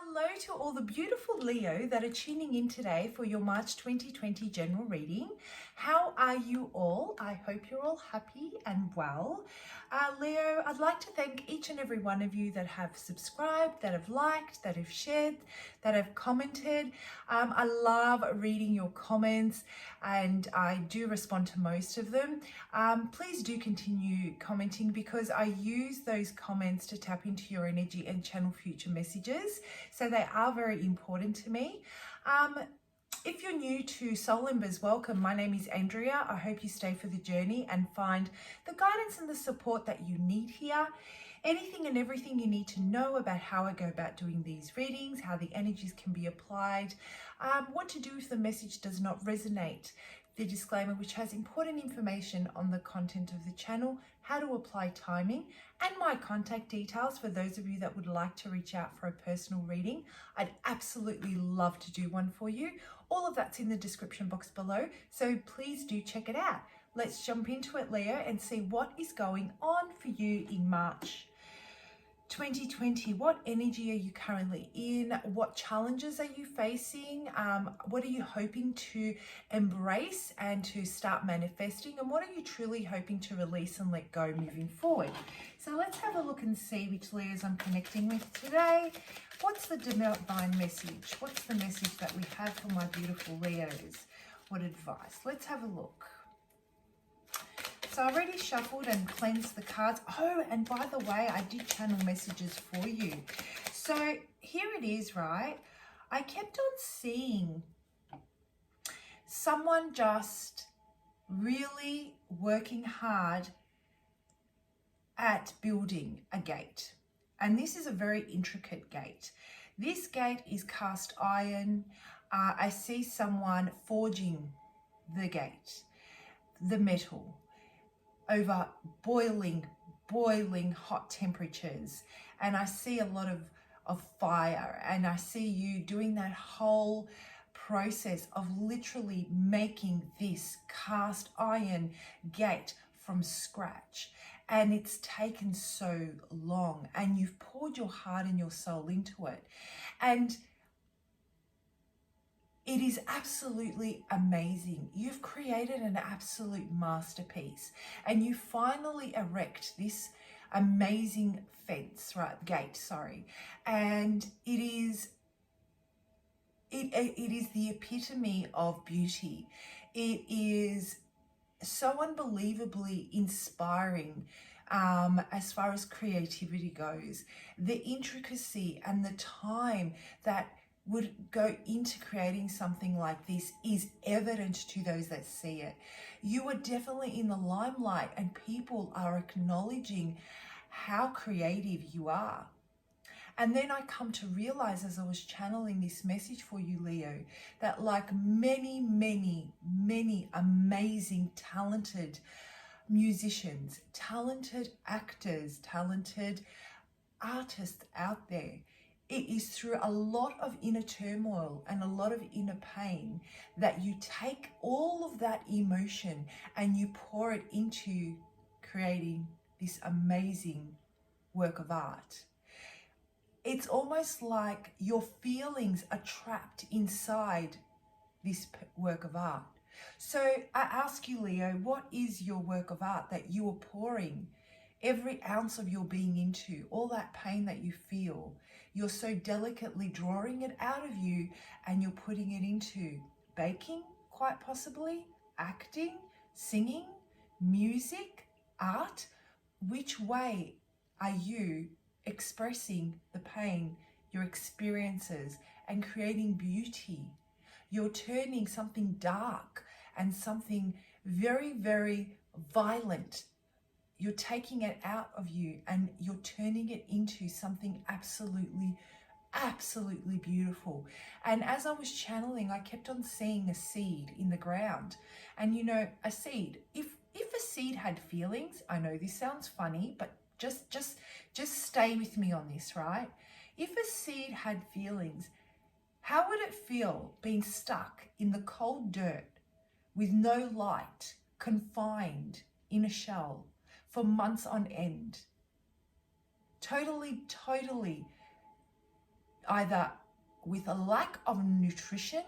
Hello to all the beautiful Leo that are tuning in today for your March 2020 general reading. How are you all? I hope you're all happy and well. Leo, I'd like to thank each and every one of you that have subscribed, that have liked, that have shared, that have commented. I love reading your comments and I do respond to most of them. Please do continue commenting because I use those comments to tap into your energy and channel future messages. So they are very important to me. If you're new to Soul Embers, welcome. My name is Andrea. I hope you stay for the journey and find the guidance and the support that you need here. Anything and everything you need to know about how I go about doing these readings, how the energies can be applied, what to do if the message does not resonate, the disclaimer which has important information on the content of the channel, how to apply timing, and my contact details for those of you that would like to reach out for a personal reading. I'd absolutely love to do one for you. All of that's in the description box below, so please do check it out. Let's jump into it, Leo, and see what is going on for you in March 2020. What energy are you currently in? What challenges are you facing? What are you hoping to embrace and to start manifesting? And what are you truly hoping to release and let go moving forward? So let's have a look and see which Leos I'm connecting with today. What's the divine message? What's the message that we have for my beautiful Leos? What advice? Let's have a look. So I already shuffled and cleansed the cards. Oh, and by the way, I did channel messages for you. So here it is, right? I kept on seeing someone just really working hard at building a gate. And this is a very intricate gate. This gate is cast iron. I see someone forging the gate, the metal, over boiling hot temperatures, and I see a lot of fire, and I see you doing that whole process of literally making this cast iron gate from scratch. And it's taken so long, and you've poured your heart and your soul into it, and it is absolutely amazing. You've created an absolute masterpiece, and you finally erect this amazing gate, and it is the epitome of beauty. It is so unbelievably inspiring as far as creativity goes. The intricacy and the time that would go into creating something like this is evident to those that see it. You are definitely in the limelight, and people are acknowledging how creative you are. And then I come to realize, as I was channeling this message for you, Leo, that like many amazing, talented musicians, talented actors, talented artists out there, it is through a lot of inner turmoil and a lot of inner pain that you take all of that emotion and you pour it into creating this amazing work of art. It's almost like your feelings are trapped inside this work of art. So I ask you, Leo, what is your work of art that you are pouring every ounce of your being into? All that pain that you feel, you're so delicately drawing it out of you, and you're putting it into baking, quite possibly, acting, singing, music, art. Which way are you expressing the pain, your experiences, and creating beauty? You're turning something dark and something very violent, you're taking it out of you and you're turning it into something absolutely beautiful. And as I was channeling, I kept on seeing a seed in the ground. And you know, a seed, if a seed had feelings, I know this sounds funny, but just stay with me on this, right? If a seed had feelings, how would it feel being stuck in the cold dirt with no light, confined in a shell for months on end, totally either with a lack of nutrition,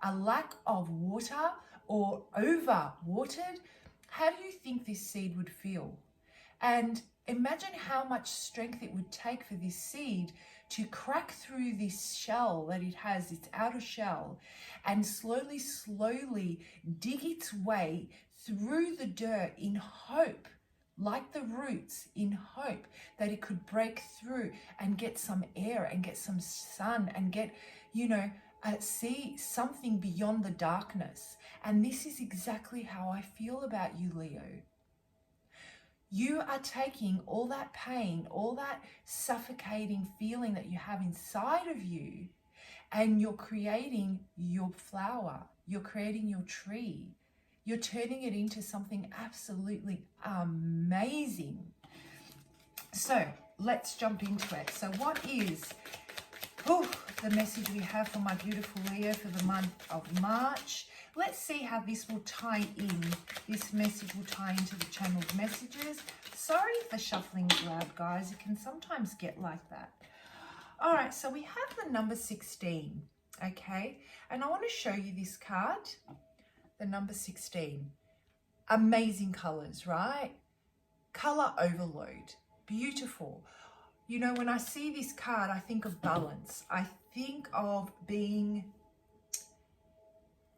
a lack of water, or over watered, how do you think this seed would feel? And imagine how much strength it would take for this seed to crack through this shell that it has, its outer shell, and slowly, slowly dig its way through the dirt in hope, like the roots, in hope that it could break through and get some air and get some sun and get, see something beyond the darkness. And this is exactly how I feel about you, Leo. You are taking all that pain, all that suffocating feeling that you have inside of you, and you're creating your flower, you're creating your tree, you're turning it into something absolutely amazing. So let's jump into it. So what is the message we have for my beautiful Leo for the month of March? Let's see how this will tie in. This message will tie into the channeled messages. Sorry if the shuffling is loud, guys. It can sometimes get like that. All right, so we have the number 16, okay? And I want to show you this card, the number 16. Amazing colors, right? Color overload. Beautiful. You know, when I see this card, I think of balance. I think of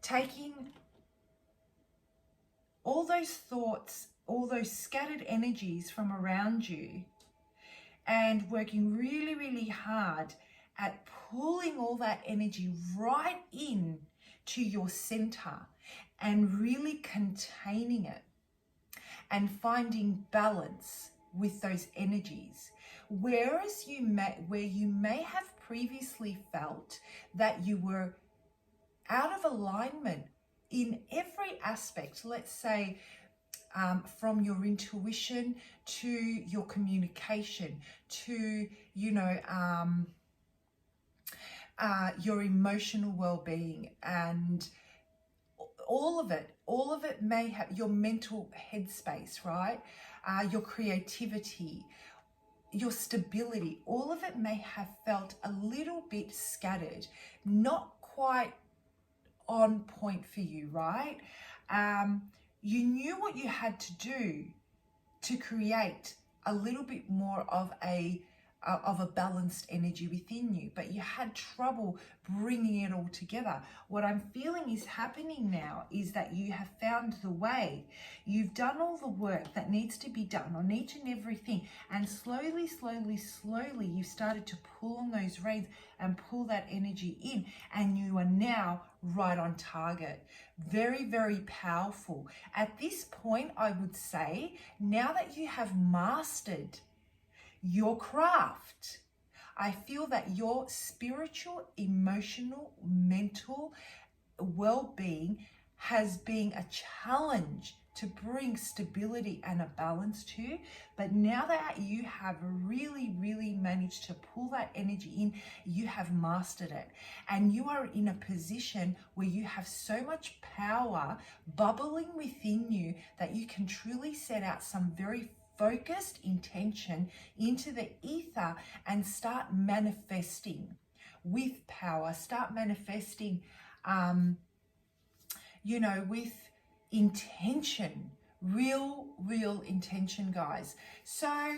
taking all those thoughts, all those scattered energies from around you and working really, really hard at pulling all that energy right in to your center and really containing it and finding balance with those energies. Whereas where you may have previously felt that you were out of alignment in every aspect, let's say from your intuition to your communication to, your emotional well-being, and all of it may have your mental headspace, right? Your creativity, your stability, all of it may have felt a little bit scattered, not quite on point for you, right? You knew what you had to do to create a little bit more of a balanced energy within you, but you had trouble bringing it all together. What I'm feeling is happening now is that you have found the way. You've done all the work that needs to be done on each and everything, and slowly, slowly, slowly you started to pull on those reins and pull that energy in, and you are now right on target. Very, very powerful. At this point, I would say, now that you have mastered your craft, I feel that your spiritual, emotional, mental well-being has been a challenge to bring stability and a balance to. But now that you have really, really managed to pull that energy in, you have mastered it. And you are in a position where you have so much power bubbling within you that you can truly set out some very focused intention into the ether and start manifesting with power, start manifesting, with intention, real intention, guys. So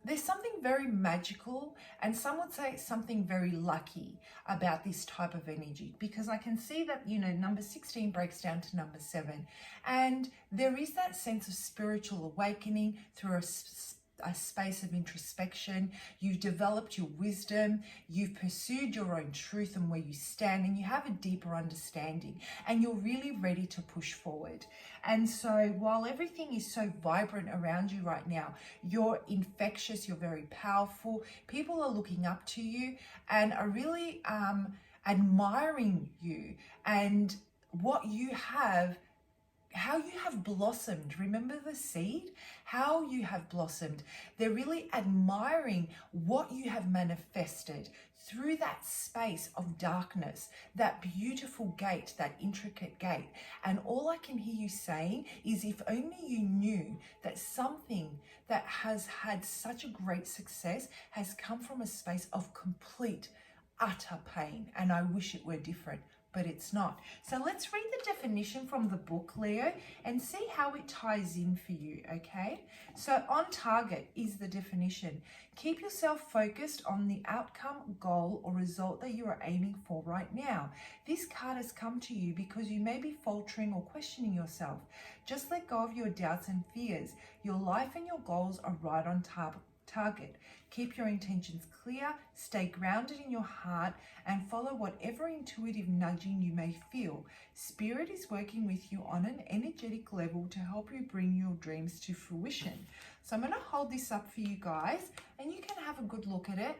there's something very magical, and some would say something very lucky about this type of energy, because I can see that, number 16 breaks down to number 7. And there is that sense of spiritual awakening through a space of introspection. You've developed your wisdom, you've pursued your own truth and where you stand, and you have a deeper understanding, and you're really ready to push forward. And so while everything is so vibrant around you right now, you're infectious, you're very powerful, people are looking up to you and are really admiring you and what you have how you have blossomed. Remember the seed? How you have blossomed. They're really admiring what you have manifested through that space of darkness, that beautiful gate, that intricate gate. And all I can hear you saying is, if only you knew that something that has had such a great success has come from a space of complete, utter pain. And I wish it were different, but it's not. So let's read the definition from the book, Leo, and see how it ties in for you, okay? So on target is the definition. Keep yourself focused on the outcome, goal, or result that you are aiming for right now. This card has come to you because you may be faltering or questioning yourself. Just let go of your doubts and fears. Your life and your goals are right on target. Keep your intentions clear, stay grounded in your heart, and follow whatever intuitive nudging you may feel. Spirit is working with you on an energetic level to help you bring your dreams to fruition. So I'm going to hold this up for you guys, and you can have a good look at it.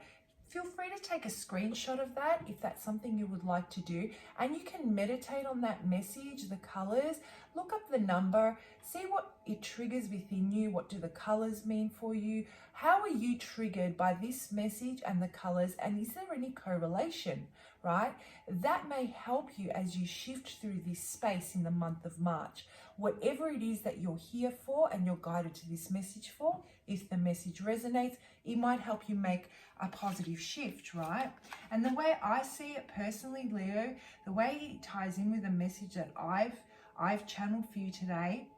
Feel free to take a screenshot of that if that's something you would like to do, and you can meditate on that message, the colors, look up the number, see what it triggers within you. What do the colors mean for you? How are you triggered by this message and the colors, and is there any correlation, right? That may help you as you shift through this space in the month of March. Whatever it is that you're here for and you're guided to this message for, if the message resonates, it might help you make a positive shift, right? And the way I see it personally, Leo, the way it ties in with the message that I've channeled for you today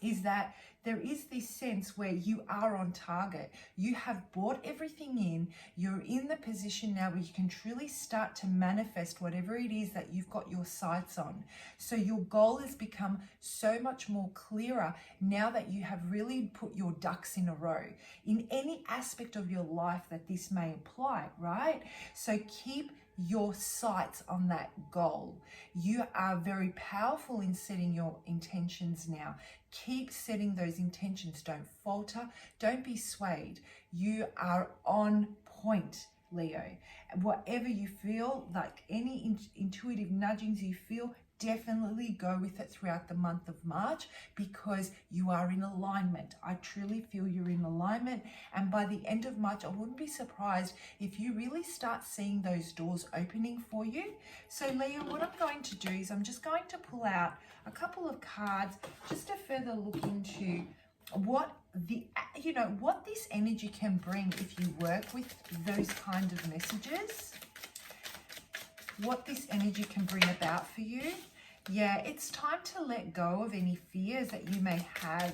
is that there is this sense where you are on target. You have bought everything in. You're in the position now where you can truly start to manifest whatever it is that you've got your sights on. So your goal has become so much more clearer now that you have really put your ducks in a row in any aspect of your life that this may apply, right? So keep your sights on that goal. You are very powerful in setting your intentions now. Keep setting those intentions. Don't falter. Don't be swayed. You are on point, Leo. Whatever you feel, like any intuitive nudgings you feel, definitely go with it throughout the month of March, because you are in alignment. I truly feel you're in alignment. And by the end of March, I wouldn't be surprised if you really start seeing those doors opening for you. So Leo, what I'm going to do is I'm just going to pull out a couple of cards just to further look into what what this energy can bring if you work with those kind of messages. What this energy can bring about for you. Yeah, it's time to let go of any fears that you may have,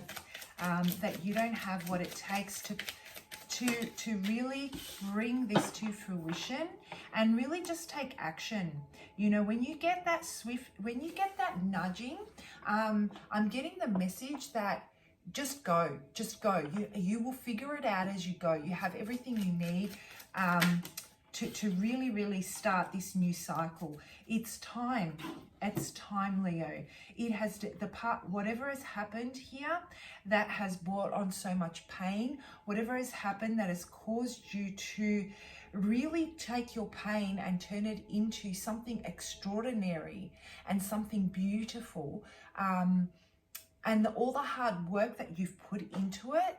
that you don't have what it takes to really bring this to fruition, and really just take action. You know, when you get that when you get that nudging, I'm getting the message that just go. You will figure it out as you go. You have everything you need to really, really start this new cycle. It's time. It's time, Leo. It has whatever has happened here that has brought on so much pain, whatever has happened that has caused you to really take your pain and turn it into something extraordinary and something beautiful, and all the hard work that you've put into it,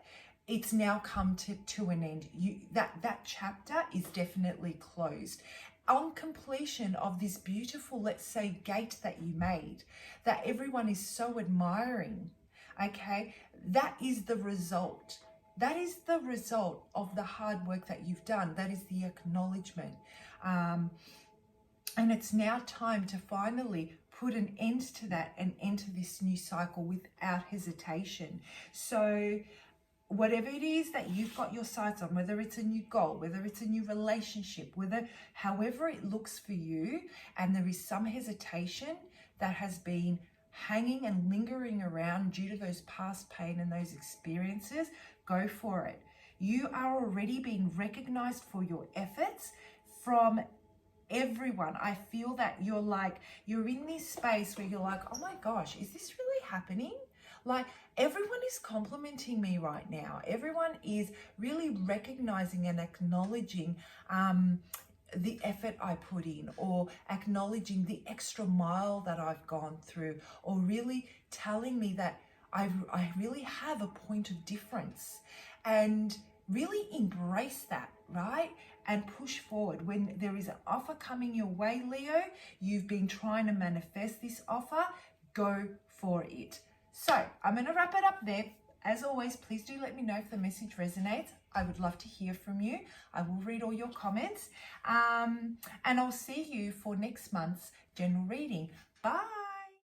it's now come to an end. That chapter is definitely closed. On completion of this beautiful, let's say, gate that you made, that everyone is so admiring, okay, that is the result. That is the result of the hard work that you've done. That is the acknowledgement. And it's now time to finally put an end to that and enter this new cycle without hesitation. So whatever it is that you've got your sights on, whether it's a new goal, whether it's a new relationship, however it looks for you, and there is some hesitation that has been hanging and lingering around due to those past pain and those experiences, go for it. You are already being recognized for your efforts from everyone. I feel that you're in this space where you're like, oh my gosh, is this really happening? Like, everyone is complimenting me right now. Everyone is really recognizing and acknowledging the effort I put in, or acknowledging the extra mile that I've gone through, or really telling me that I really have a point of difference, and really embrace that, right? And push forward. When there is an offer coming your way, Leo, you've been trying to manifest this offer, go for it. So I'm going to wrap it up there. As always, please do let me know if the message resonates. I would love to hear from you. I will read all your comments. And I'll see you for next month's general reading. Bye.